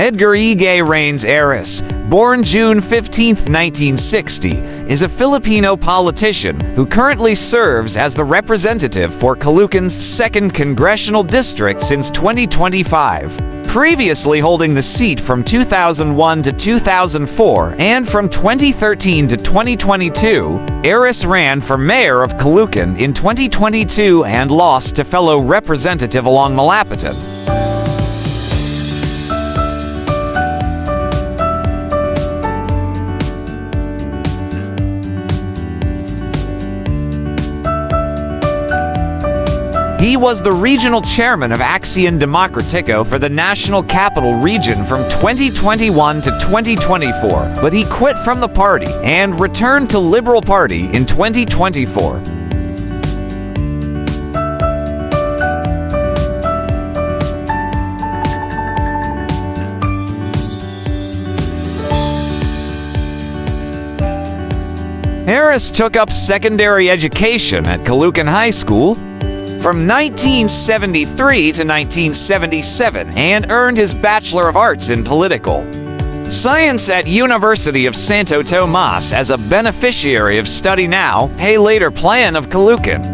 Edgar Egay reigns Erice, born June 15, 1960, is a Filipino politician who currently serves as the representative for Caloocan's 2nd Congressional District since 2025. Previously holding the seat from 2001 to 2004 and from 2013 to 2022, Erice ran for mayor of Caloocan in 2022 and lost to fellow Representative Along Malapatan. He was the regional chairman of Acción Democrático for the National Capital Region from 2021 to 2024, but he quit from the party and returned to Liberal Party in 2024. Erice took up secondary education at Caloocan High School from 1973 to 1977 and earned his Bachelor of Arts in Political Science at University of Santo Tomas as a beneficiary of Study Now, Pay Later plan of Caloocan.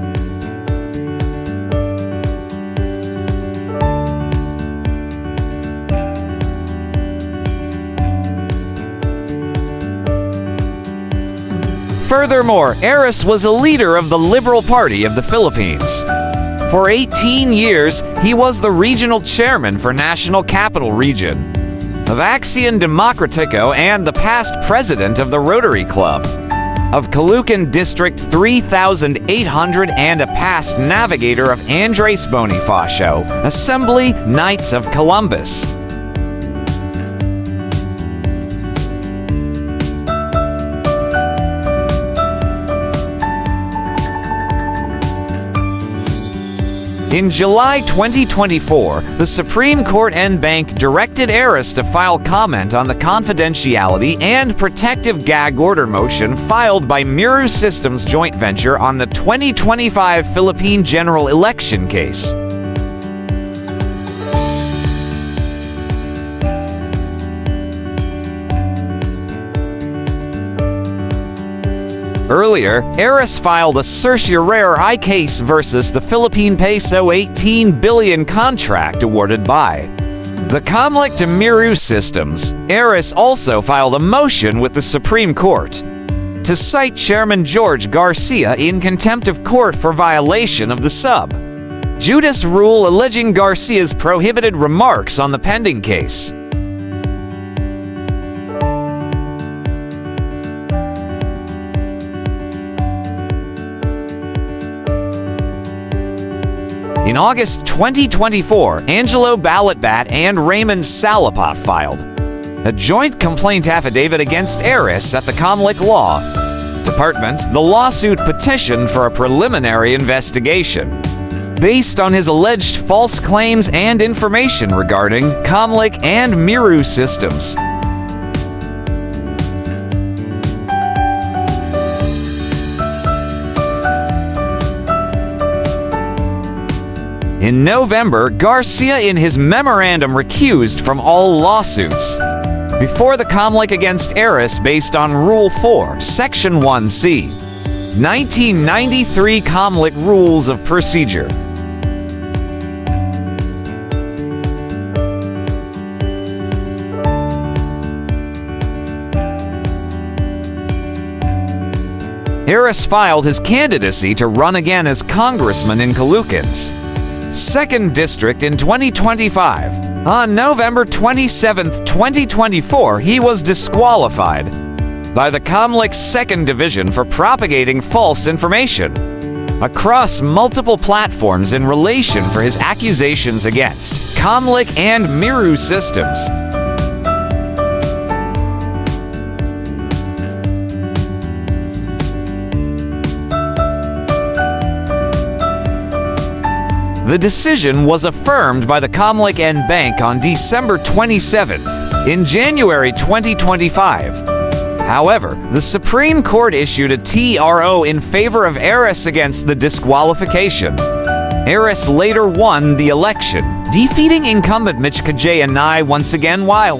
Furthermore, Erice was a leader of the Liberal Party of the Philippines. For 18 years, he was the regional chairman for National Capital Region of Acción Democrático and the past president of the Rotary Club of Caloocan District 3800 and a past navigator of Andres Bonifacio, Assembly Knights of Columbus. In July 2024, the Supreme Court en banc directed Erice to file comment on the confidentiality and protective gag order motion filed by Miru Systems joint venture on the 2025 Philippine general election case. Earlier, Erice filed a certiorari case versus the Philippine peso 18 billion contract awarded by the Comlec to Miru Systems. Erice also filed a motion with the Supreme Court to cite Chairman George Garcia in contempt of court for violation of the sub judice rule alleging Garcia's prohibited remarks on the pending case. In August 2024, Angelo Balitbat and Raymond Salapot filed a joint complaint affidavit against Erice at the Comlec Law Department. The lawsuit petitioned for a preliminary investigation based on his alleged false claims and information regarding Comlec and Miru Systems. In November, Garcia in his memorandum recused from all lawsuits before the Comlec against Erice based on Rule 4, Section 1C, 1993 Comlec Rules of Procedure. Erice filed his candidacy to run again as congressman in Caloocan's 2nd District in 2025. On November 27, 2024, he was disqualified by the Comlec's 2nd Division for propagating false information across multiple platforms in relation for his accusations against Comlec and Miru Systems. The decision was affirmed by the Comlec en banc on December 27th. In January 2025, however, the Supreme Court issued a TRO in favor of Erice against the disqualification. Erice later won the election. defeating incumbent Mitch Egay once again while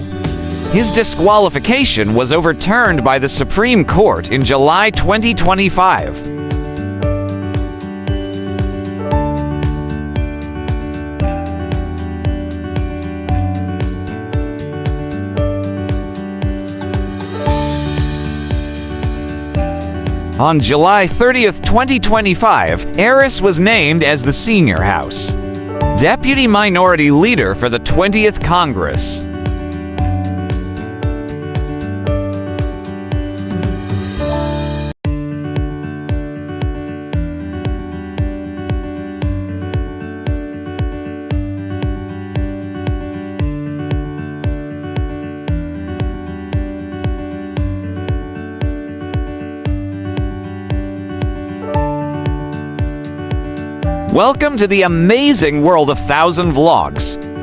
his disqualification was overturned by the Supreme Court in July 2025. On July 30th, 2025, Erice was named as the Senior House Deputy Minority Leader for the 20th Congress. Welcome to the amazing world of 1,000 vlogs.